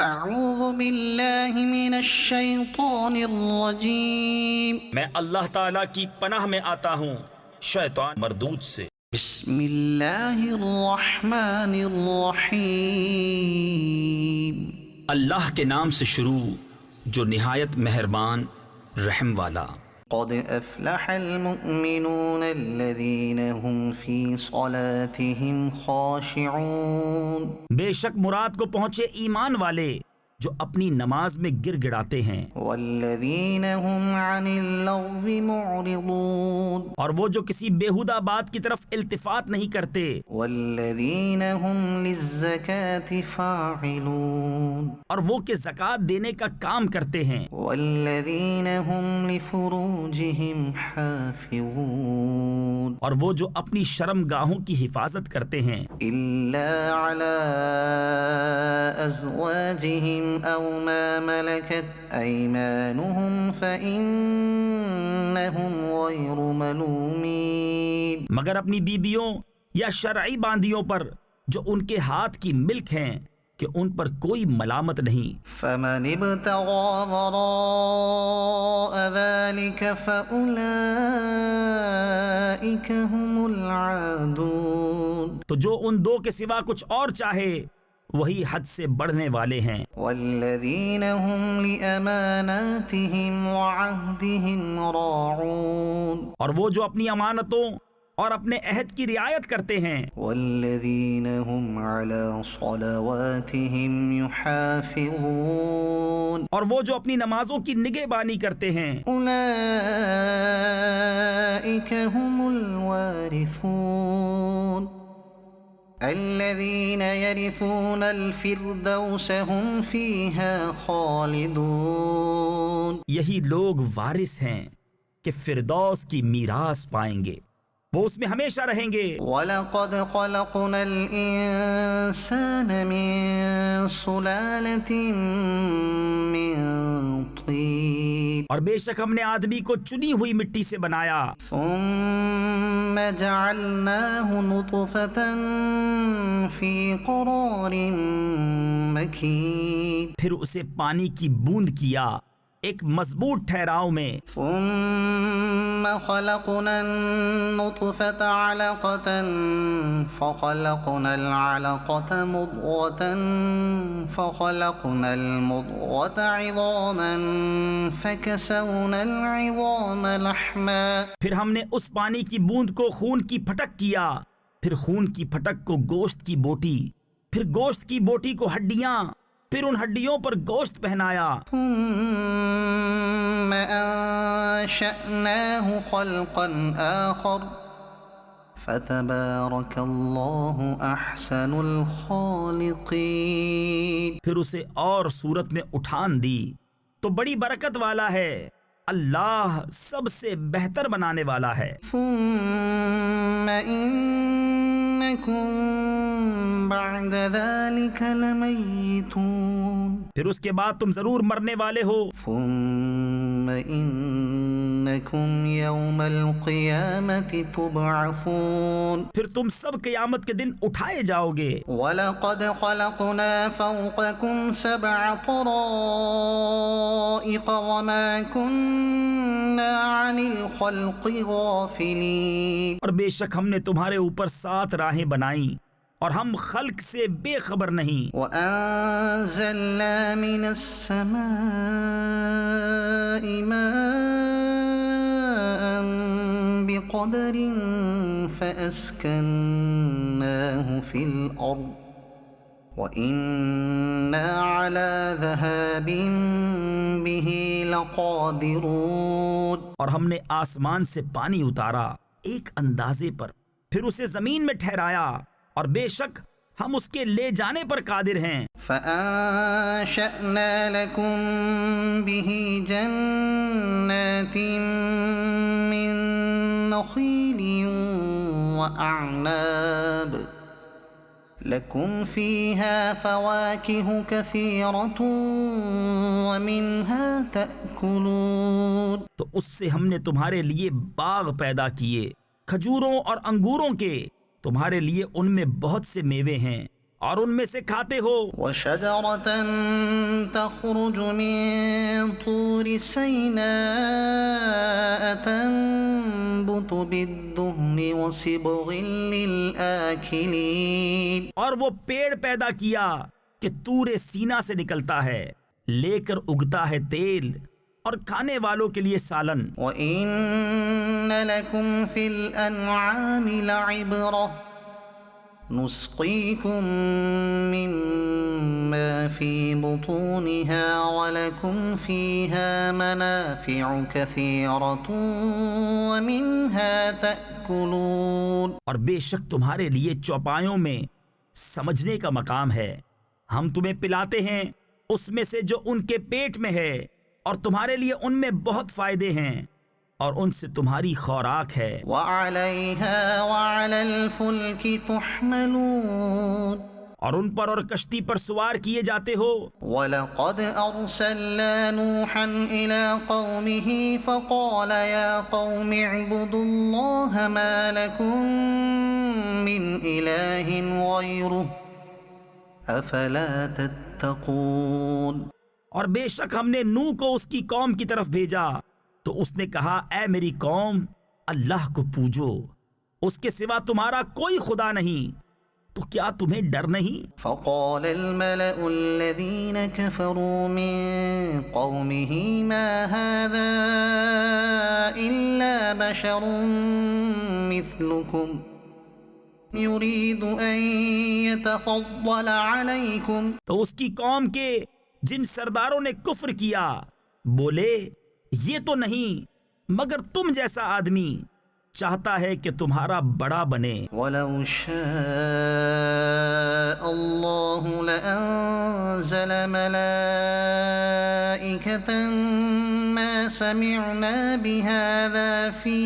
اعوذ باللہ من الشیطان الرجیم میں اللہ تعالیٰ کی پناہ میں آتا ہوں شیطان مردود سے۔ بسم اللہ الرحمن الرحیم اللہ کے نام سے شروع جو نہایت مہربان رحم والا۔ قد افلح المؤمنون الذین هم فی صلاتهم خاشعون بے شک مراد کو پہنچے ایمان والے جو اپنی نماز میں گر گڑاتے ہیں، والذین هم عن اللغو معرضون اور وہ جو کسی بیہودہ بات کی طرف التفات نہیں کرتے، والذین هم للزکاة فاعلون اور وہ کہ زکوٰۃ دینے کا کام کرتے ہیں، والذین هم لفروجهم حافظون اور وہ جو اپنی شرم گاہوں کی حفاظت کرتے ہیں، الا علی ازواجهم او ما ملكت ایمانهم فإنهم غیر ملومین مگر اپنی بیبیوں یا شرعی باندیوں پر جو ان کے ہاتھ کی ملک ہیں کہ ان پر کوئی ملامت نہیں۔ فمن ابتغى وراء ذلك فأولئك هم العادون تو جو ان دو کے سوا کچھ اور چاہے وہی حد سے بڑھنے والے ہیں۔ والذین هم لأماناتهم وعهدهم راعون اور وہ جو اپنی امانتوں اور اپنے عہد کی رعایت کرتے ہیں، والذین هم على صلواتهم يحافظون اور وہ جو اپنی نمازوں کی نگہبانی کرتے ہیں، اولئک هم الوارثون الذین یرثون الفردوس هم فیها خالدون یہی لوگ وارث ہیں کہ فردوس کی میراث پائیں گے، وہ اس میں ہمیشہ رہیں گے۔ وَلَقَدْ خَلَقْنَا الْإِنسَانَ مِنْ سُلَالَةٍ مِّن طِينٍ اور بے شک ہم نے آدمی کو چنی ہوئی مٹی سے بنایا، ثُمَّ جَعَلْنَاهُ نُطْفَةً فِي قَرَارٍ مَّكِينٍ پھر اسے پانی کی بوند کیا ایک مضبوط ٹھہراؤ میں، ثم خلقنا النطفة علقة فخلقنا العلقة مضغة فخلقنا المضغة عظاما فكسونا العظام لحما پھر ہم نے اس پانی کی بوند کو خون کی پھٹک کیا، پھر خون کی پھٹک کو گوشت کی بوٹی، پھر گوشت کی بوٹی کو ہڈیاں، پھر ان ہڈیوں پر گوشت پہنایا، ثم أنشأناه خلقا آخر فتبارك الله أحسن الخالقين پھر اسے اور صورت میں اٹھان دی تو بڑی برکت والا ہے، اللہ سب سے بہتر بنانے والا ہے۔ ثم إنكم بعد ذلك لمیتون پھر اس کے بعد تم ضرور مرنے والے ہو، ثم إنكم يوم القيامة تبعثون پھر تم سب قیامت کے دن اٹھائے جاؤ گے۔ وَلَقَدْ خَلَقْنَا فَوْقَكُمْ سَبْعَ طَرَائِقَ وَمَا كُنَّا عَنِ الْخَلْقِ غَافِلِينَ اور بے شک ہم نے تمہارے اوپر 7 راہیں بنائیں اور ہم خلق سے بے خبر نہیں۔ وَأَنزَلْنَا مِنَ السَّمَاءِ مَاءً بِقَدَرٍ فَأَسْكَنَّاهُ فِي الْأَرْضِ وَإِنَّا عَلَى ذَهَابٍ بِهِ لَقَادِرُونَ اور ہم نے آسمان سے پانی اتارا ایک اندازے پر، پھر اسے زمین میں ٹھہرایا، اور بے شک ہم اس کے لے جانے پر قادر ہیں۔ فَأَنشَأْنَا لَكُم بِهِ جَنَّاتٍ مِّن نَّخِيلٍ وَأَعْنَابٍ لَكُمْ فِيهَا فَوَاكِهُ كَثِيرَةٌ وَمِنْهَا تَأْكُلُونَ تو اس سے ہم نے تمہارے لیے باغ پیدا کیے، کھجوروں اور انگوروں کے، تمہارے لیے ان میں بہت سے میوے ہیں اور ان میں سے کھاتے ہو وشجرة تخرج من طور سيناء تنبت بالدهن وصبغ للآكلين، اور وہ پیڑ پیدا کیا کہ طور سینا سے نکلتا ہے، لے کر اگتا ہے تیل اور کھانے والوں کے لیے سالن۔ وَإِنَّ لَكُمْ فِي الْأَنْعَامِ لَعِبْرَةً نُسْقِيكُم مِّمَّا فِي بُطُونِهَا وَلَكُمْ فِيهَا مَنَافِعُ كَثِيرَةٌ وَمِنْهَا تَأْكُلُونَ۔ اور بے شک تمہارے لیے چوپایوں میں سمجھنے کا مقام ہے، ہم تمہیں پلاتے ہیں اس میں سے جو ان کے پیٹ میں ہے، اور تمہارے لیے ان میں بہت فائدے ہیں، اور ان سے تمہاری خوراک ہے۔ وَعَلَيْهَا وَعَلَى الْفُلْكِ تُحْمَلُونَ، اور ان پر اور کشتی پر سوار کیے جاتے ہو۔ وَلَقَدْ أَرْسَلْنَا نُوحًا إِلَىٰ قَوْمِهِ فَقَالَ يَا قَوْمِ اعْبُدُوا اللَّهَ مَا لَكُم مِّنْ إِلَٰهٍ غَيْرُهُ أَفَلَا تَتَّقُونَ۔ اور بے شک ہم نے نوح کو اس کی قوم کی طرف بھیجا تو اس نے کہا، اے میری قوم، اللہ کو پوجو، اس کے سوا تمہارا کوئی خدا نہیں، تو کیا تمہیں ڈر نہیں؟ فقال الملأ الذين كفروا من قومه ما هذا إلا بشر مثلكم يريد أن يتفضل عليكم۔ تو اس کی قوم کے جن سرداروں نے کفر کیا بولے، یہ تو نہیں مگر تم جیسا آدمی، چاہتا ہے کہ تمہارا بڑا بنے۔ وَلَوْ شَاءَ اللَّهُ لَأَنزَلَ مَلَائِكَةً مَا سَمِعْنَا بِهَذَا فِي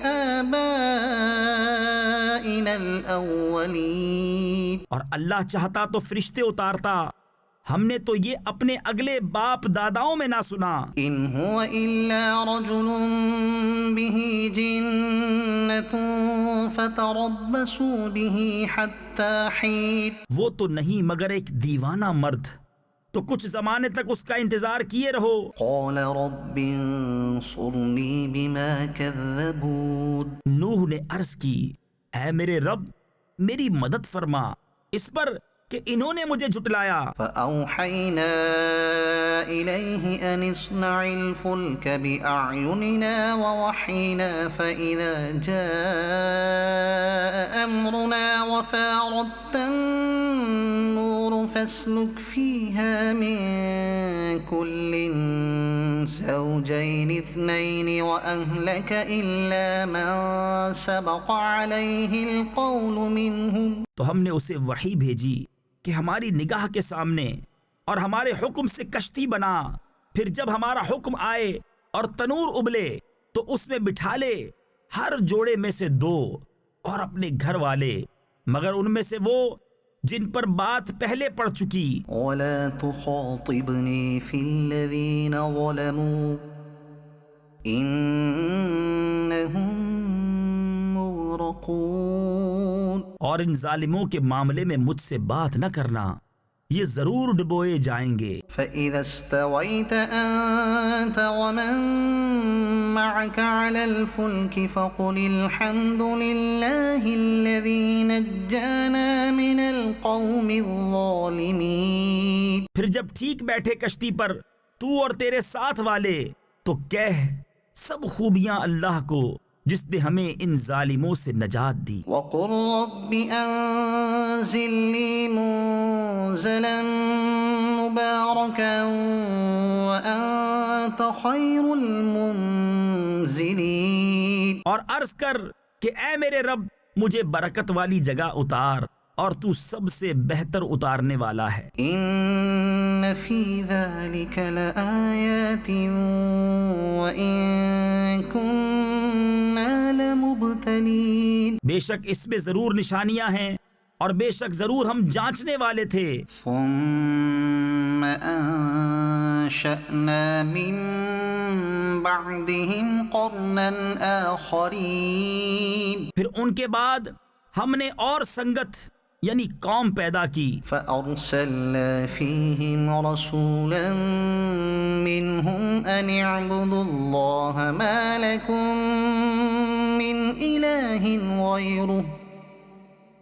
آبَائِنَا الْأَوَّلِينَ۔ اور اللہ چاہتا تو فرشتے اتارتا، ہم نے تو یہ اپنے اگلے باپ داداؤں میں نہ سنا۔ إِنْ هُوَ إِلَّا رَجُلٌ بِهِ جِنَّةٌ فَتَرَبَّصُوا بِهِ حَتَّى حِينٍ۔ وہ تو نہیں مگر ایک دیوانہ مرد، تو کچھ زمانے تک اس کا انتظار کیے رہو۔ قَالَ رَبِّ انصُرْنِي بِمَا كَذَّبُونِ۔ نوح نے عرض کی، اے میرے رب میری مدد فرما اس پر کہ انہوں نے مجھے جھٹلایا۔ فَأَوْحَيْنَا إِلَيْهِ أَنِ اصْنَعِ الْفُلْكَ بِأَعْيُنِنَا وَوَحْيِنَا فَإِذَا جَاءَ أَمْرُنَا وَفَارَتِ النُّورُ فَاسْلُكْ فِيهَا مِن كُلٍّ زَوْجَيْنِ اثْنَيْنِ وَأَهْلَكَ إِلَّا مَن سَبَقَ عَلَيْهِ الْقَوْلُ مِنْهُمْ۔ تو ہم نے اسے وحی بھیجی کہ ہماری نگاہ کے سامنے اور ہمارے حکم سے کشتی بنا، پھر جب ہمارا حکم آئے اور تنور ابلے تو اس میں بٹھا لے ہر جوڑے میں سے 2 اور اپنے گھر والے، مگر ان میں سے وہ جن پر بات پہلے پڑ چکی۔ وَلَا تُخَاطِبْنِي فِي الَّذِينَ ظَلَمُوا إِنَّهُمْ مُغْرَقُونَ۔ اور ان ظالموں کے معاملے میں مجھ سے بات نہ کرنا، یہ ضرور ڈبوئے جائیں گے۔ فَإِذَا اسْتَوَيْتَ أَنْتَ وَمَن مَّعَكَ عَلَى الْفُلْكِ فَقُلِ الْحَمْدُ لِلَّهِ الَّذِي نَجَّانَا مِنَ الْقَوْمِ الظَّالِمِينَ۔ پھر جب ٹھیک بیٹھے کشتی پر تو اور تیرے ساتھ والے تو کہہ، سب خوبیاں اللہ کو جس نے ہمیں ان ظالموں سے نجات دی۔ وَقُلْ رَبِّ أَنزِلْ لِي مُنزَلًا مُبَارَكًا وَأَنتَ خَيْرُ الْمُنزِلِينَ۔ اور عرض کر کہ اے میرے رب مجھے برکت والی جگہ اتار، اور تو سب سے بہتر اتارنے والا ہے۔ إِنَّ فِي ذَلِكَ لَآيَاتٍ وَإِن كُنَّا لَمُبْتَلِينَ۔ بے شک اس میں ضرور نشانیاں ہیں، اور بے شک ضرور ہم جانچنے والے تھے۔ ثُمَّ أَنشَأْنَا مِن بَعْدِهِمْ قَرْنًا آخَرِينَ۔ پھر ان کے بعد ہم نے اور سنگت یعنی قوم پیدا کی. فأرسلنا فيهم رسولا منهم أن اعبدوا الله ما لكم من إله غيره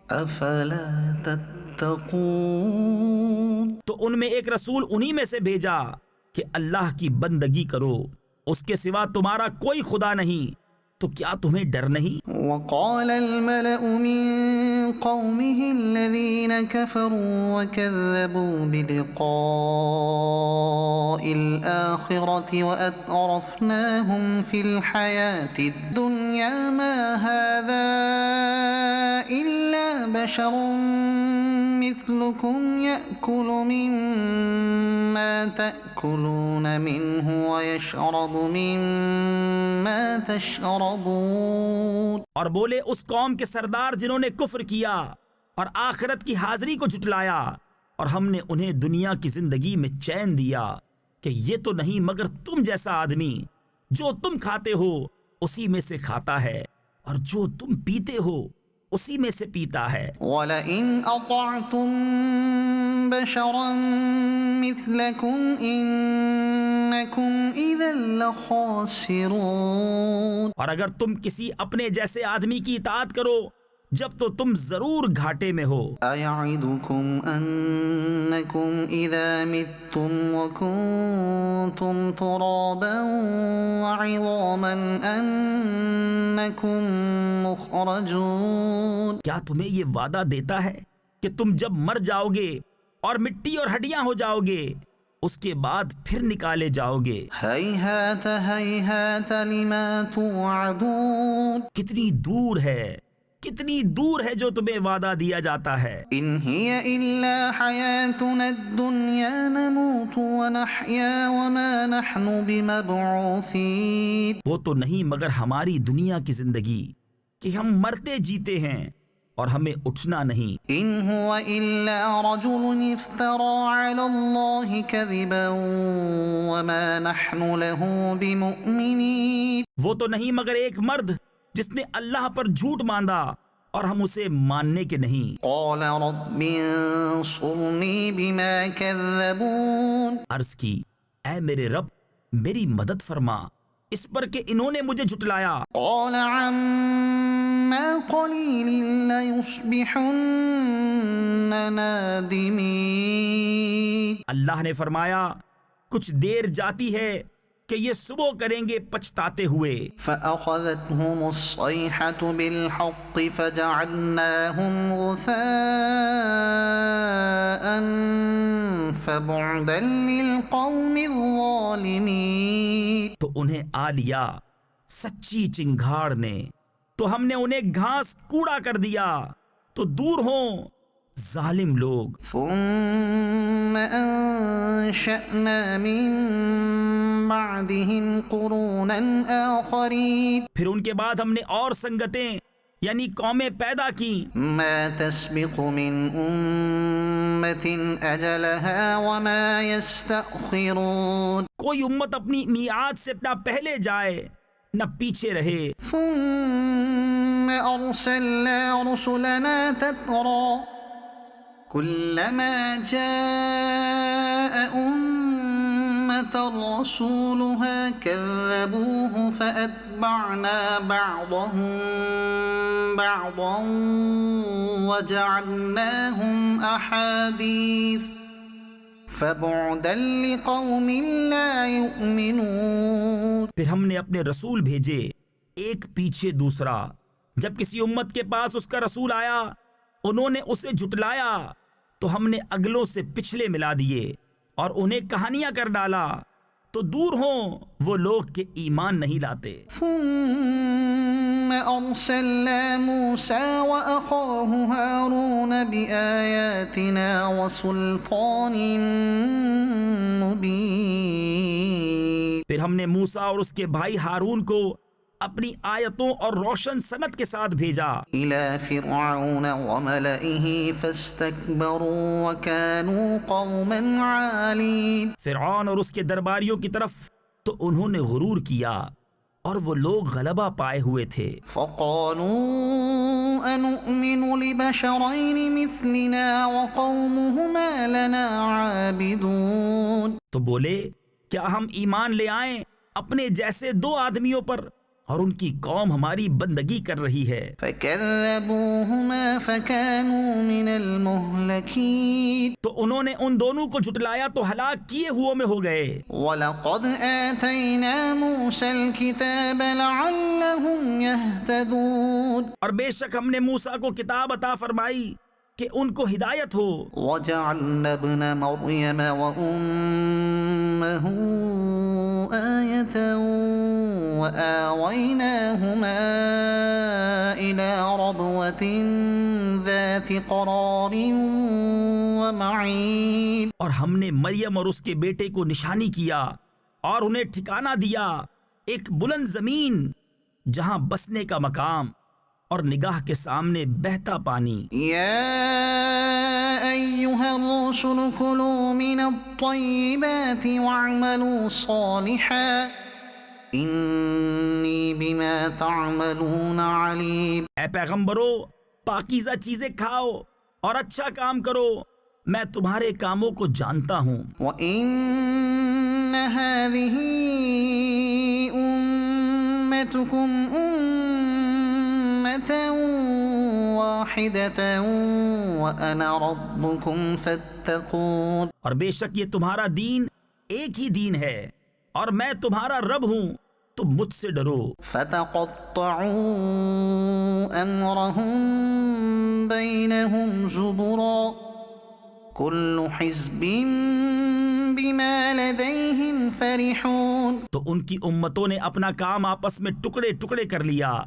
أفلا تتقون. تو ان میں ایک رسول انہی میں سے بھیجا کہ اللہ کی بندگی کرو، اس کے سوا تمہارا کوئی خدا نہیں، تو کیا تمہیں ڈر نہیں؟ وقال الملأ من قومه الذين كفروا وكذبوا بلقاء الآخرة وأترفناهم في الحياة الدنيا ما هذا إلا بشر مثلكم يأكل مما تأكلون منه ويشرب مما تشربون. اور بولے اس قوم کے سردار جنہوں نے کفر کیا اور آخرت کی حاضری کو جھٹلایا، اور ہم نے انہیں دنیا کی زندگی میں چین دیا کہ یہ تو نہیں مگر تم جیسا آدمی، جو تم کھاتے ہو اسی میں سے کھاتا ہے، اور جو تم پیتے ہو اسی میں سے پیتا ہے. وَلَئِنْ أَطَعْتُمْ بَشَرًا مِثْلَكُمْ إِنَّكُمْ إِذًا لَخَاسِرُونَ. اور اگر تم کسی اپنے جیسے آدمی کی اطاعت کرو جب تو تم ضرور گھاٹے میں ہو. أَيَعِدُكُمْ أَنَّكُمْ إِذَا مِتُّمْ وَكُنْتُمْ تُرَابًا وَعِظَامًا أَنَّكُمْ مُخْرَجُونَ. کیا تمہیں یہ وعدہ دیتا ہے کہ تم جب مر جاؤ گے اور مٹی اور ہڈیاں ہو جاؤ گے اس کے بعد پھر نکالے جاؤ گے؟ هَيْهَاتَ هَيْهَاتَ لِمَا تُوعَدُونَ. کتنی دور ہے، کتنی دور ہے جو تمہیں وعدہ دیا جاتا ہے. إِنْ هِيَ إِلَّا حَيَاتُنَا الدُّنْيَا نَمُوتُ وَنَحْيَا وَمَا نَحْنُ بِمَبْعُوثِينَ. وہ تو نہیں مگر ہماری دنیا کی زندگی کہ ہم مرتے جیتے ہیں اور ہمیں اٹھنا نہیں. إِنْ هُوَ إِلَّا رَجُلٌ افْتَرَى عَلَى اللَّهِ كَذِبًا وَمَا نَحْنُ لَهُ بِمُؤْمِنِينَ. وہ تو نہیں مگر ایک مرد جس نے اللہ پر جھوٹ باندھا اور ہم اسے ماننے کے نہیں. قَالَ رَبِّ انصُرْنِي بِمَا كَذَّبُونَ. عرض کی اے میرے رب میری مدد فرما اس پر کہ انہوں نے مجھے جھٹلایا. قَالَ عَمَّا قَلِيلٍ لَيُصْبِحُنَّ نَادِمِينَ. اللہ نے فرمایا کچھ دیر جاتی ہے کہ یہ صبح کریں گے پچھتاتے ہوئے. فَأَخَذَتْهُمُ الصَّيْحَةُ بِالْحَقِّ فَجَعَلْنَاهُمْ غُثَاءً فَبُعْدًا لِلْقَوْمِ الظَّالِمِينَ. تو انہیں آ لیا سچی چنگھاڑ نے تو ہم نے انہیں گھاس کوڑا کر دیا، تو دور ہوں ظالم لوگ. ثُمَّ أَنشَأْنَا مِن بَعْدِهِمْ قُرُونًا آخَرِينَ. پھر ان کے بعد ہم نے اور سنگتیں یعنی قومیں پیدا کی. مَا تَسْبِقُ مِنْ أُمَّةٍ أَجَلَهَا وَمَا يَسْتَأْخِرُونَ. کوئی امت اپنی میعاد سے نہ پہلے جائے نہ پیچھے رہے. ثُمَّ أَرْسَلْنَا رُسُلَنَا تَتْرَى كُلَّمَا جَاءَ أُمَّةً رَسُولُهَا كَذَّبُوهُ فَأَتْبَعْنَا بَعْضَهُم بَعْضًا وَجَعَلْنَاهُمْ أَحَادِيثَ فَبُعْدًا لِقَوْمٍ لَا يُؤْمِنُونَ. پھر ہم نے اپنے رسول بھیجے ایک پیچھے دوسرا، جب کسی امت کے پاس اس کا رسول آیا انہوں نے اسے جھٹلایا تو ہم نے اگلوں سے پچھلے ملا دیے اور انہیں کہانیاں کر ڈالا، تو دور ہوں وہ لوگ کہ ایمان نہیں لاتے. ثُمَّ أَرْسَلْنَا مُوسَى وَأَخَاهُ هَارُونَ بِآيَاتِنَا وَسُلْطَانٍ مُبِينٍ. پھر ہم نے موسیٰ اور اس کے بھائی ہارون کو اپنی آیتوں اور روشن سند کے ساتھ بھیجا. إِلَى فِرْعَوْنَ وَمَلَئِهِ فَاسْتَكْبَرُوا وَكَانُوا قَوْمًا عَالِينَ. فرعون اور اس کے درباریوں کی طرف تو انہوں نے غرور کیا اور وہ لوگ غلبہ پائے ہوئے تھے۔ فقالوا أنؤمن لبشرين مثلنا وقومهما لنا عابدون۔ تو بولے کیا ہم ایمان لے آئیں اپنے جیسے دو آدمیوں پر اور ان کی قوم ہماری بندگی کر رہی ہے۔ فكذبوهما فكانوا من المهلكين۔ تو انہوں نے ان دونوں کو جھٹلایا تو ہلاک کیے ہوئے میں ہو گئے۔ وَلَقَدْ آتَيْنَا مُوسَى الْكِتَابَ لَعَلَّهُمْ يَهْتَدُونَ۔ اور بے شک ہم نے موسیٰ کو کتاب عطا فرمائی کہ ان کو ہدایت ہو۔ وَجَعَلْنَا ابْنَ مَرْيَمَ وَأُمَّهُ آيَةً وَآوَيْنَاهُمَا إِلَى رَبْوَةٍ ذَاتِ قَرَارٍ وَمَعِينٍ۔ اور ہم نے مریم اور اس کے بیٹے کو نشانی کیا اور انہیں ٹھکانہ دیا ایک بلند زمین جہاں بسنے کا مقام اور نگاہ کے سامنے بہتا پانی۔ يا أيها الرسل كلوا من الطيبات واعملوا صالحا إني بما تعملون عليم۔ اے پیغمبرو پاکیزہ چیزیں کھاؤ اور اچھا کام کرو، میں تمہارے کاموں کو جانتا ہوں۔ وَإِنَّ هَذِهِ أُمَّتُكُمْ أُمَّةً وَاحِدَةً وَأَنَا رَبُّكُمْ فَاتَّقُونِ۔ اور بے شک یہ تمہارا دین ایک ہی دین ہے اور میں تمہارا رب ہوں، تم مجھ سے ڈرو۔ فَتَقَطَّعُوا أَمْرَهُمْ بَيْنَهُمْ زُبُرًا كُلُّ حِزْبٍ بِمَا لَدَيْهِمْ فَرِحُونَ۔ تو ان کی امتوں نے اپنا کام آپس میں ٹکڑے ٹکڑے کر لیا،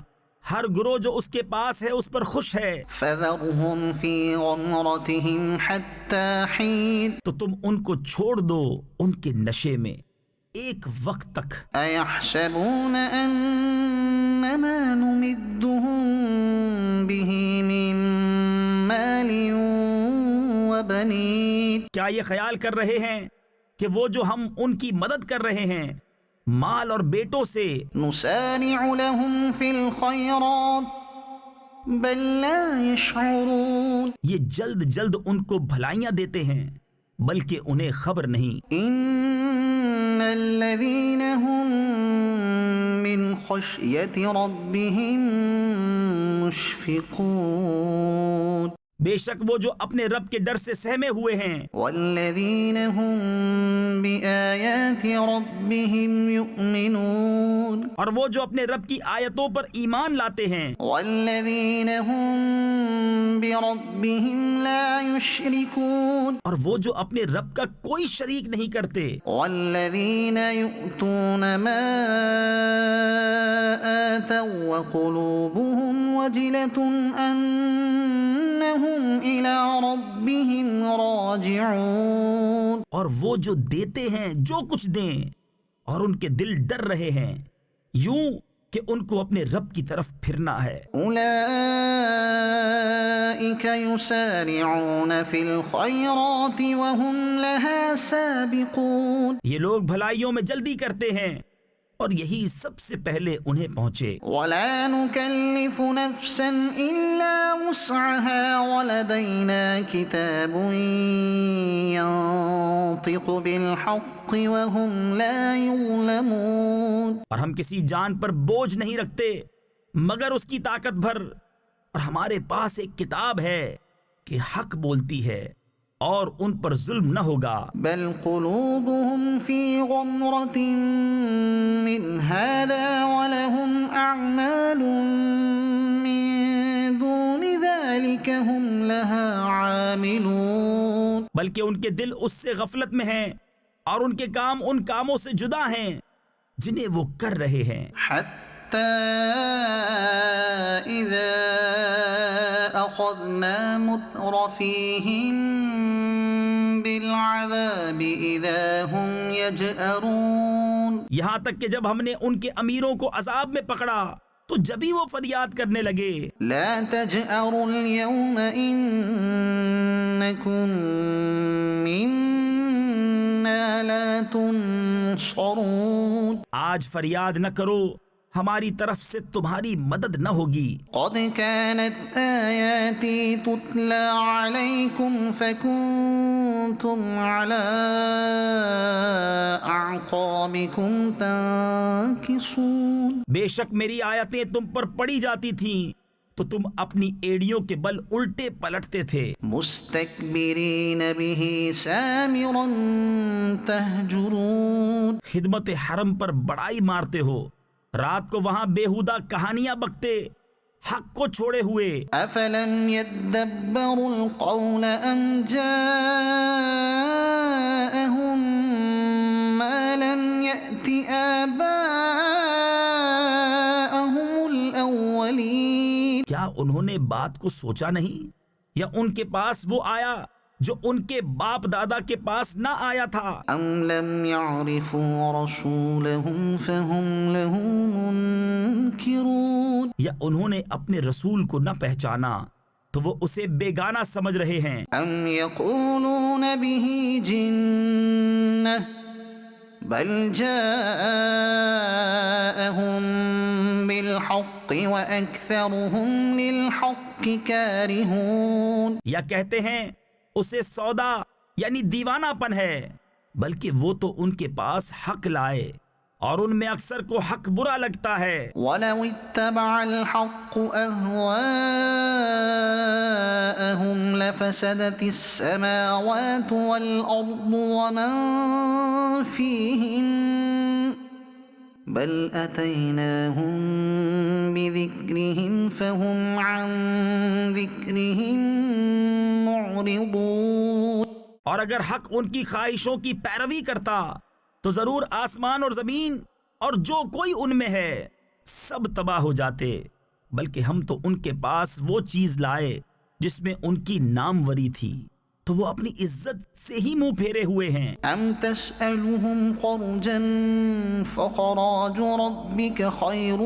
ہر گروہ جو اس کے پاس ہے اس پر خوش ہے۔ فَذَرْهُمْ فِي غَمْرَتِهِمْ حَتَّى حِينٍ۔ تو تم ان کو چھوڑ دو ان کے نشے میں ایک وقت تک۔ أَيَحْسَبُونَ أَنَّمَا نُمِدُّهُم بِهِ مِن مَّالٍ وَبَنِينَ۔ کیا یہ خیال کر رہے ہیں کہ وہ جو ہم ان کی مدد کر رہے ہیں مال اور بیٹوں سے، نُسَارِعُ لَهُمْ فِي الْخَيْرَاتِ بَل لَّا يَشْعُرُونَ۔ یہ جلد جلد ان کو بھلائیاں دیتے ہیں بلکہ انہیں خبر نہیں۔ إِنَّ الَّذِينَ هُم مِّنْ خَشْيَةِ رَبِّهِم مُشْفِقُونَ۔ بے شک وہ جو اپنے رب کے ڈر سے سہمے ہوئے ہیں۔ وَالَّذِينَ هُم بِآيَاتِ رَبِّهِمْ يُؤْمِنُونَ۔ اور وہ جو اپنے رب کی آیتوں پر ایمان لاتے ہیں۔ وَالَّذِينَ هُم بِرَبِّهِمْ لَا يُشْرِكُونَ۔ اور وہ جو اپنے رب کا کوئی شریک نہیں کرتے۔ وَالَّذِينَ يُؤْتُونَ مَا آتَوا وَقُلُوبُهُمْ وَجِلَةٌ أَنَّهُمْ إِلَى رَبِّهِمْ راجعون۔ اور وہ جو دیتے ہیں جو کچھ دیں اور ان کے دل ڈر رہے ہیں یوں کہ ان کو اپنے رب کی طرف پھرنا ہے۔ أُولَئِكَ يُسَارِعُونَ فِي الْخَيْرَاتِ وَهُمْ لَهَا سَابِقُونَ۔ یہ لوگ بھلائیوں میں جلدی کرتے ہیں اور یہی سب سے پہلے انہیں پہنچے۔ وَلَا نُكَلِّفُ نَفْسًا إِلَّا وُسْعَهَا وَلَدَيْنَا كِتَابٌ يَنطِقُ بِالْحَقِّ وَهُمْ لَا يُظْلَمُونَ۔ اور ہم کسی جان پر بوجھ نہیں رکھتے مگر اس کی طاقت بھر، اور ہمارے پاس ایک کتاب ہے کہ حق بولتی ہے اور ان پر ظلم نہ ہوگا۔ بل قلوبهم في غمرة من هذا ولهم أعمال من دون ذلك هم لها عاملون۔ بلکہ ان کے دل اس سے غفلت میں ہیں اور ان کے کام ان کاموں سے جدا ہیں جنہیں وہ کر رہے ہیں۔ حتى إذا أخذنا مترفيهم بالعذاب إذا هم يجأرون۔ یہاں تک کہ جب ہم نے ان کے امیروں کو عذاب میں پکڑا تو جب ہی وہ فریاد کرنے لگے، لا تجأروا اليوم إنكم منا لا تنصرون۔ آج فریاد نہ کرو، ہماری طرف سے تمہاری مدد نہ ہوگی۔ قد كانت آياتي تتلى عليكم فكنتم على أعقابكم تنكصون۔ بے شک میری آیتیں تم پر پڑھی جاتی تھیں تو تم اپنی ایڑیوں کے بل الٹے پلٹتے تھے۔ مستكبرين به سامرا تهجرون۔ خدمت حرم پر بڑائی مارتے ہو، رات کو وہاں بےہودہ کہانیاں بکتے، حق کو چھوڑے ہوئے۔ أفلم يدبروا القول أم جاءهم ما لم يأت آباءهم الأولين۔ کیا انہوں نے بات کو سوچا نہیں، یا ان کے پاس وہ آیا جو ان کے باپ دادا کے پاس نہ آیا تھا؟ أم لم يعرفوا رسولهم فهم له منكرون۔ یا انہوں نے اپنے رسول کو نہ پہچانا تو وہ اسے بیگانہ سمجھ رہے ہیں۔ أم يقولون به جنة بل جاءهم بالحق وأكثرهم للحق كارهون۔ یا کہتے ہیں اسے سودا یعنی دیوانہ پن ہے، بلکہ وہ تو ان کے پاس حق لائے اور ان میں اکثر کو حق برا لگتا ہے۔ ولو اتبع الحق أهواءهم لفسدت السماوات والأرض ومن فيهن بل أتيناهم بذكرهم فهم عن ذكرهم معرضون۔ اور اگر حق ان کی خواہشوں کی پیروی کرتا تو ضرور آسمان اور زمین اور جو کوئی ان میں ہے سب تباہ ہو جاتے، بلکہ ہم تو ان کے پاس وہ چیز لائے جس میں ان کی ناموری تھی، تو وہ اپنی عزت سے ہی منہ پھیرے ہوئے ہیں۔ أم تسألهم خرجا فخراج ربك خير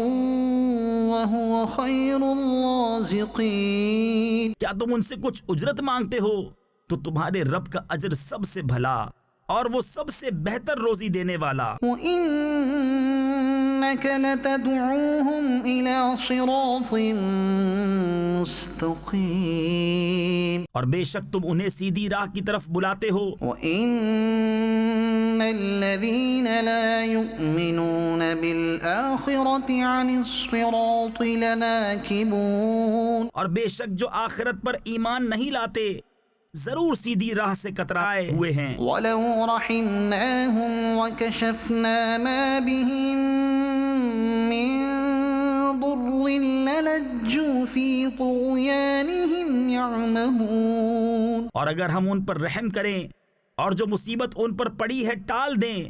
وهو خير الرازقين۔ کیا تم ان سے کچھ اجرت مانگتے ہو تو تمہارے رب کا اجر سب سے بھلا اور وہ سب سے بہتر روزی دینے والا۔ وإنك لتدعوهم إلى صراط مستقيم۔ اور بے شک تم انہیں سیدھی راہ کی طرف بلاتے ہو۔ وإن الذين لا يؤمنون بالآخرة عن الصراط لناكبون۔ اور بے شک جو آخرت پر ایمان نہیں لاتے ضرور سیدھی راہ سے کترائے ہوئے ہیں۔ ولو رحمناهم وكشفنا ما بهم من ضر للجوا في طغيانهم يعمهون۔ اور اگر ہم ان پر رحم کریں اور جو مصیبت ان پر پڑی ہے ٹال دیں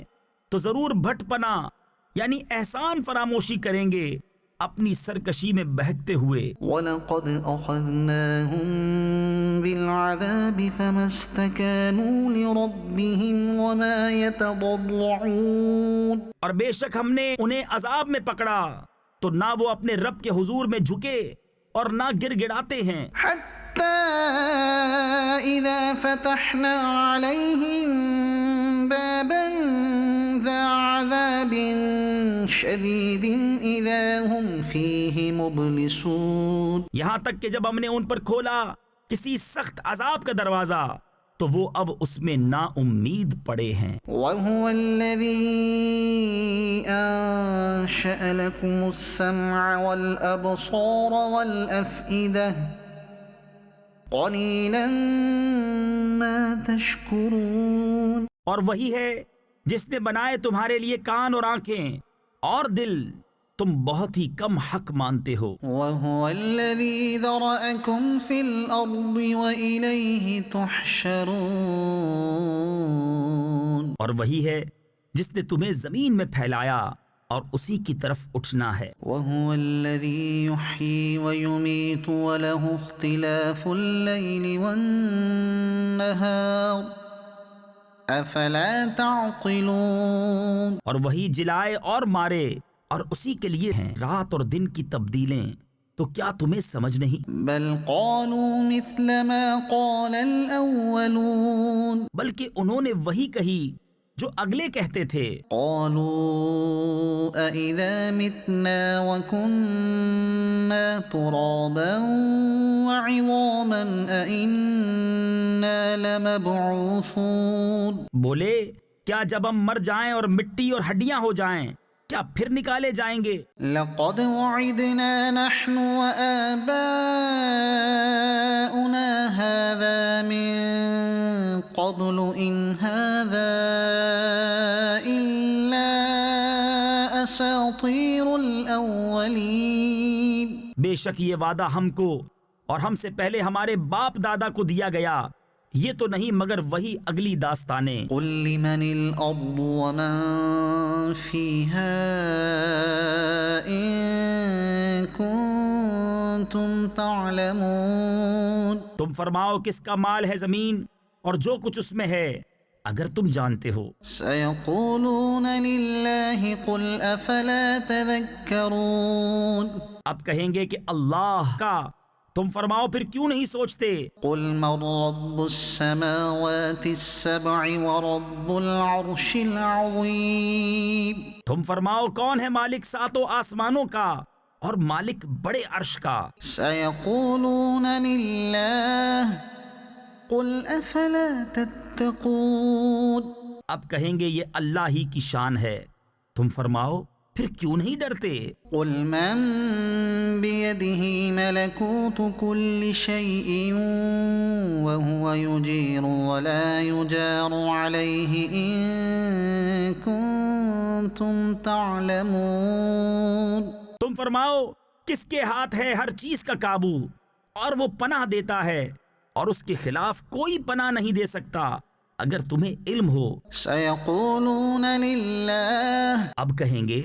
تو ضرور بھٹ پنا یعنی احسان فراموشی کریں گے اپنی سرکشی میں بہکتے ہوئے۔ وَلَقَدْ أَخَذْنَاهُمْ بِالْعَذَابِ فَمَا اسْتَكَانُوا لِرَبِّهِمْ وَمَا يَتَضَرَّعُونَ۔ اور بے شک ہم نے انہیں عذاب میں پکڑا تو نہ وہ اپنے رب کے حضور میں جھکے اور نہ گر گڑاتے ہیں، حَتَّى إِذَا فَتَحْنَا عَلَيْهِمْ بَابًا ذَا عَذَابٍ شَدِيدٍ إِذَا هُمْ فِيهِ مُبْلِسُونَ۔ یہاں تک کہ جب ہم نے ان پر کھولا کسی سخت عذاب کا دروازہ تو وہ اب اس میں نا امید پڑے ہیں۔ وَهُوَ الَّذِي أَنشَأَ لَكُمُ السَّمْعَ وَالْأَبْصَارَ وَالْأَفْئِدَةَ قَلِيلًا مَا تَشْكُرُونَ۔ اور وہی ہے جس نے بنائے تمہارے لیے کان اور آنکھیں اور دل، تم بہت ہی کم حق مانتے ہو۔ وَهُوَ الَّذِي ذَرَأَكُمْ فِي الْأَرْضِ وَإِلَيْهِ تُحْشَرُونَ۔ اور وہی ہے جس نے تمہیں زمین میں پھیلایا اور اسی کی طرف اٹھنا ہے۔ وَهُوَ الَّذِي يُحْيِي وَيُمِيتُ وَلَهُ اخْتِلَافُ اللَّيْلِ وَالنَّهَارِ أَفَلَا تَعْقِلُونَ۔ اور وہی جلائے اور مارے اور اسی کے لیے ہیں رات اور دن کی تبدیلیں، تو کیا تمہیں سمجھ نہیں؟ بل قالوا مثل ما قال الأولون۔ بلکہ انہوں نے وہی کہی جو اگلے کہتے تھے، قالوا أإذا متنا وكنا ترابا وعظاما أإنا لمبعوثون، بولے کیا جب ہم مر جائیں اور مٹی اور ہڈیاں ہو جائیں کیا پھر نکالے جائیں گے؟ لقد وعدنا نحن وآباؤنا هذا من قبل إن هذا إلا أساطير الأولين، بے شک یہ وعدہ ہم کو اور ہم سے پہلے ہمارے باپ دادا کو دیا گیا، یہ تو نہیں مگر وہی اگلی داستانیں۔ قل لمن الأرض ومن فيها إن كنتم تعلمون، تم فرماؤ کس کا مال ہے زمین اور جو کچھ اس میں ہے اگر تم جانتے ہو۔ سيقولون لله قل أفلا تذكرون، اب کہیں گے کہ اللہ کا، تم فرماؤ پھر کیوں نہیں سوچتے؟ قل من رب السماوات السبع ورب العرش العظيم، تم فرماؤ کون ہے مالک ساتوں آسمانوں کا اور مالک بڑے عرش کا؟ سيقولون لله قل أفلا تتقون، اب کہیں گے یہ اللہ ہی کی شان ہے، تم فرماؤ پھر کیوں نہیں ڈرتے؟ قل من بيده ملكوت كل شيء وهو يجير ولا يجار عليه إن كنتم تعلمون، تم فرماؤ کس کے ہاتھ ہے ہر چیز کا قابو اور وہ پناہ دیتا ہے اور اس کے خلاف کوئی پناہ نہیں دے سکتا اگر تمہیں علم ہو۔ سيقولون لله اب کہیں گے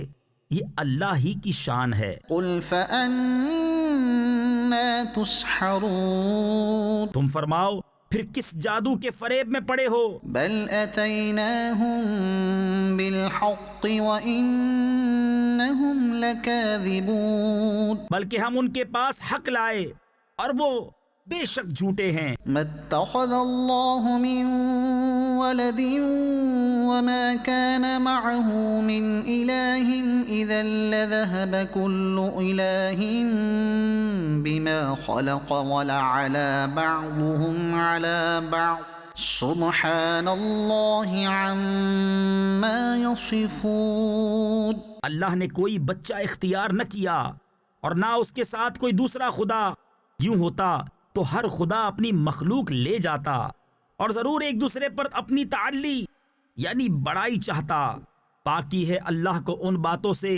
یہ اللہ ہی کی شان ہے، قل فأنا تسحرون، تم فرماؤ پھر کس جادو کے فریب میں پڑے ہو؟ بل أتيناهم بالحق وإنهم لكاذبون، بلکہ ہم ان کے پاس حق لائے اور وہ بے شک جھوٹے ہیں۔ ما اتخذ الله من ولد وما كان معه من إله إذا لذهب كل إله بما خلق ولعلى بعضهم على بعض سبحان الله عما يصفون، اللہ نے کوئی بچہ اختیار نہ کیا اور نہ اس کے ساتھ کوئی دوسرا خدا، یوں ہوتا تو ہر خدا اپنی مخلوق لے جاتا اور ضرور ایک دوسرے پر اپنی تعلی یعنی بڑائی چاہتا۔ پاکی ہے اللہ کو ان باتوں سے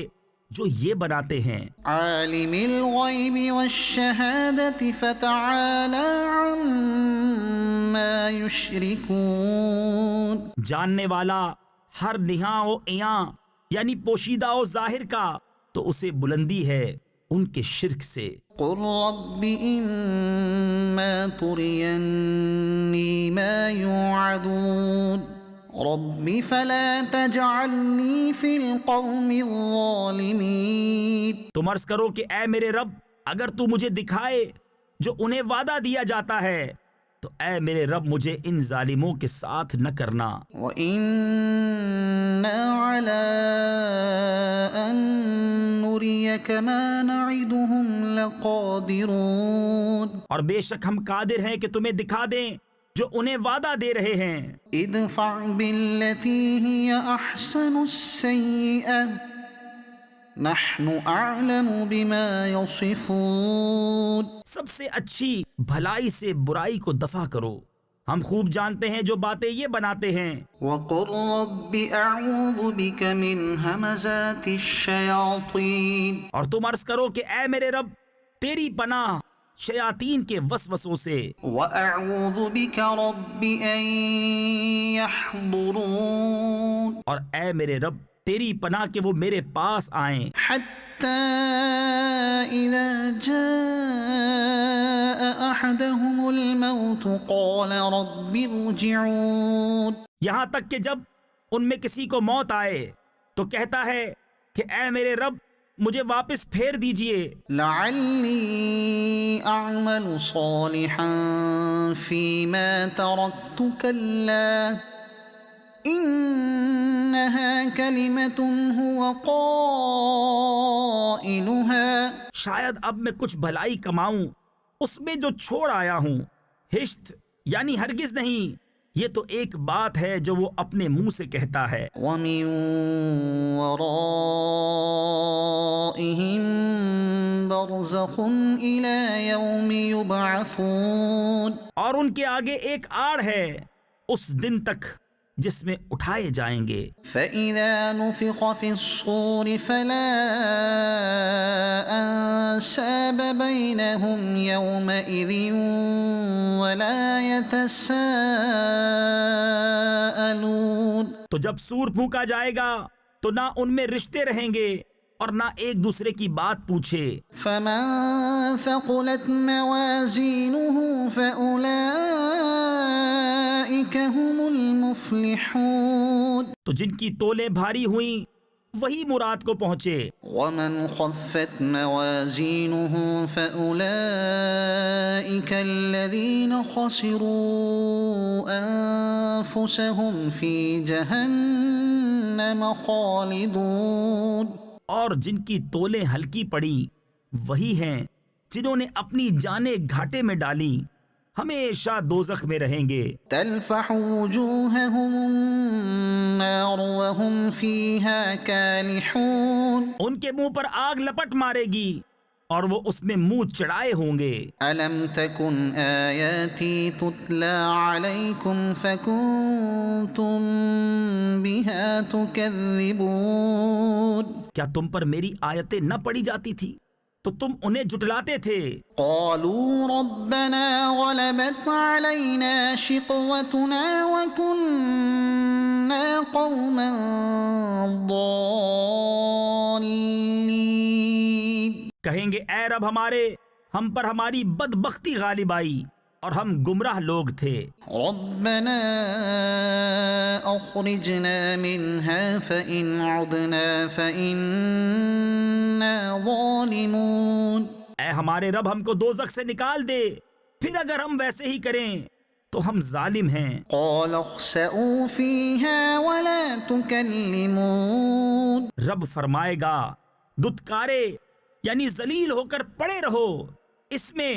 جو یہ بناتے ہیں۔ عالم الغیب والشہادة فتعالى عما يشركون، جاننے والا ہر نہاں و عیاں یعنی پوشیدہ و ظاہر کا، تو اسے بلندی ہے ان کے شرک سے۔ قل رب إما تريني ما يوعدون رب فلا تجعلني في القوم الظالمين، تم عرض کرو کہ اے میرے رب اگر تو مجھے دکھائے جو انہیں وعدہ دیا جاتا ہے تو اے میرے رب مجھے ان ظالموں کے ساتھ نہ کرنا۔ وَإِنَّا عَلَىٰ أَن نُّرِيَكَ مَا نَعِدُهُمْ لَقَادِرُونَ، اور بے شک ہم قادر ہیں کہ تمہیں دکھا دیں جو انہیں وعدہ دے رہے ہیں۔ ادفع بالتي هي أحسن السيئة نحن أعلم بما يصفون، سب سے اچھی بھلائی سے برائی کو دفع کرو، ہم خوب جانتے ہیں جو باتیں یہ بناتے ہیں۔ وقل رب أعوذ بك من همزات الشياطين، اور تم عرض کرو کہ اے میرے رب تیری پناہ شیاطین کے وسوسوں سے، وأعوذ بك رب أن يحضرون، اور اے میرے رب تیری پناہ کہ وہ میرے پاس آئیں، حتى إذا جاء أحدهم الموت قال رب ارجعون، یہاں تک کہ جب ان میں کسی کو موت آئے تو کہتا ہے کہ اے میرے رب مجھے واپس پھیر دیجئے، لعلی أعمل صالحا فيما تركت كلا لعلها كلمة هو قائلها شاید اب میں کچھ بھلائی کماؤں اس میں جو چھوڑ آیا ہوں. ہشت یعنی ہرگز نہیں، یہ تو ایک بات ہے جو وہ اپنے منہ سے کہتا ہے. ومن ورائهم برزخ إلى يوم يبعثون اور ان کے آگے ایک آڑ ہے اس دن تک جس میں اٹھائے جائیں گے. فإذا نفخ في الصور فلا أنساب بينهم يومئذ ولا يتساءلون تو جب سور پھونکا جائے گا تو نہ ان میں رشتے رہیں گے اور نہ ایک دوسرے کی بات پوچھے. فمن ثقلت موازينه فأولئك هم المفلحون تو جن کی تولیں بھاری ہوئیں وہی مراد کو پہنچے. ومن خفت موازينه فأولئك الذين خسروا أنفسهم في جهنم خالدون اور جن کی تولیں ہلکی پڑی وہی ہیں جنہوں نے اپنی جانیں گھاٹے میں ڈالی، ہمیشہ دوزخ میں رہیں گے. تلفح وجوههم النار وهم فيها كالحون ان کے منہ پر آگ لپٹ مارے گی اور وہ اس میں منہ چڑھائے ہوں گے. ألم تكن آياتي تتلى عليكم فكنتم بها تكذبون کیا تم پر میری آیتیں نہ پڑھی جاتی تھی تو تم انہیں جھٹلاتے تھے. قالوا ربنا غلبت علينا شقوتنا وكنا قوما ضالين کہیں گے اے رب ہمارے، ہم پر ہماری بدبختی غالب آئی اور ہم گمراہ لوگ تھے. ربنا أخرجنا منها فإن عدنا فإنا ظالمون اے ہمارے رب ہم کو دوزخ سے نکال دے، پھر اگر ہم ویسے ہی کریں تو ہم ظالم ہیں. قال اخسئوا فيها ولا تكلمون رب فرمائے گا دتکارے یعنی ذلیل ہو کر پڑے رہو اس میں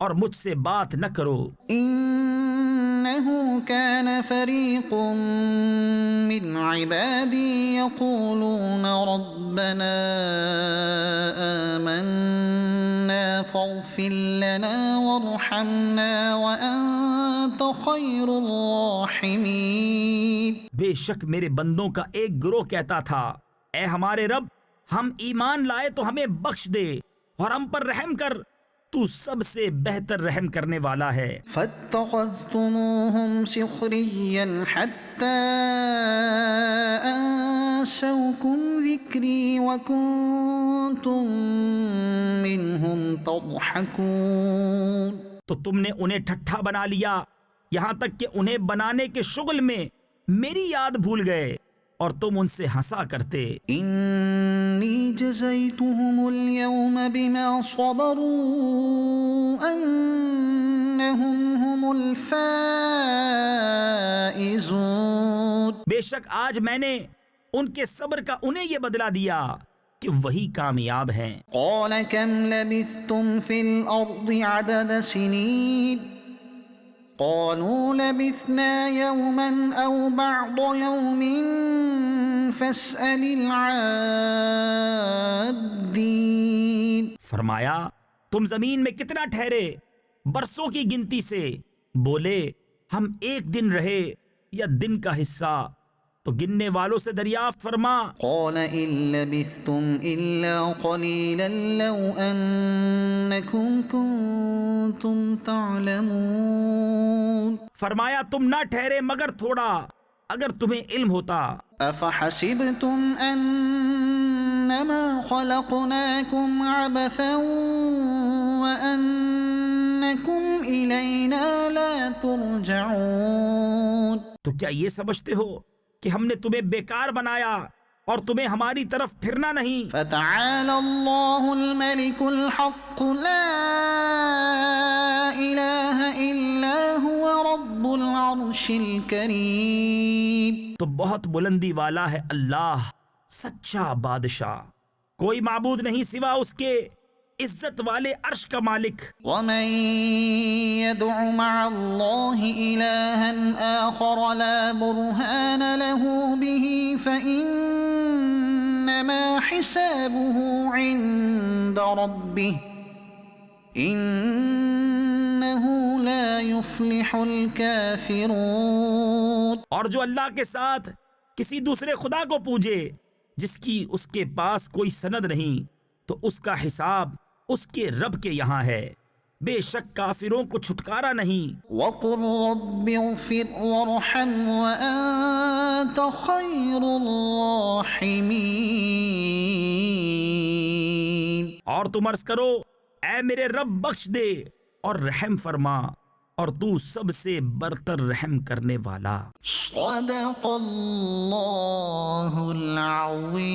اور مجھ سے بات نہ کرو. إنه كان فريق من عبادي يقولون ربنا آمنا فاغفر لنا وارحمنا وأنت خير الراحمين بے شک میرے بندوں کا ایک گروہ کہتا تھا اے ہمارے رب ہم ایمان لائے تو ہمیں بخش دے اور ہم پر رحم کر، تو سب سے بہتر رحم کرنے والا ہے. فاتخذتموهم سخريا حتى أنسوكم ذكري وكنتم منهم تضحكون تو تم نے انہیں ٹھٹھا بنا لیا یہاں تک کہ انہیں بنانے کے شغل میں میری یاد بھول گئے اور تم ان سے ہنسا کرتے. إني جزيتهم اليوم بما صبروا أنهم هم الفائزون بے شک آج میں نے ان کے صبر کا انہیں یہ بدلہ دیا کہ وہی کامیاب ہیں. قال كم لبثتم في الأرض عدد سنين قالوا لبثنا يوما أو بعض يوم فاسأل العادين فرمایا تم زمین میں کتنا ٹھہرے؟ برسوں کی گنتی سے. بولے ہم ایک دن رہے یا دن کا حصہ، تو گننے والوں سے دریافت فرما. قال إن لبثتم إلا قليلا لو أنكم كنتم تعلمون فرمایا تم نہ ٹھہرے مگر تھوڑا اگر تمہیں علم ہوتا. أفحسبتم أنما خلقناكم عبثا وأنكم إلينا لا ترجعون تو کیا یہ سمجھتے ہو کہ ہم نے تمہیں بیکار بنایا اور تمہیں ہماری طرف پھرنا نہیں؟ فتعالى الله الملك الحق لا إله إلا هو رب العرش العرش الكريم. تو بہت بلندی والا ہے اللہ سچا بادشاہ، کوئی معبود نہیں سوا اس کے عزت والے عرش کا مالک. ومن يدع مع الله إلها آخر لا برهان له به فإنما حسابه عند ربه إنه لا يفلح الكافرون. اور جو اللہ کے ساتھ کسی دوسرے خدا کو پوجے جس کی اس کے پاس کوئی سند نہیں تو اس کا حساب اس کے رب کے یہاں ہے، بے شک کافروں کو چھٹکارا نہیں. وقل رب اغفر وارحم وأنت خير الراحمين. اور تم عرض کرو اے میرے رب بخش دے اور رحم فرما اور تو سب سے برتر رحم کرنے والا. صدق اللہ العظیم.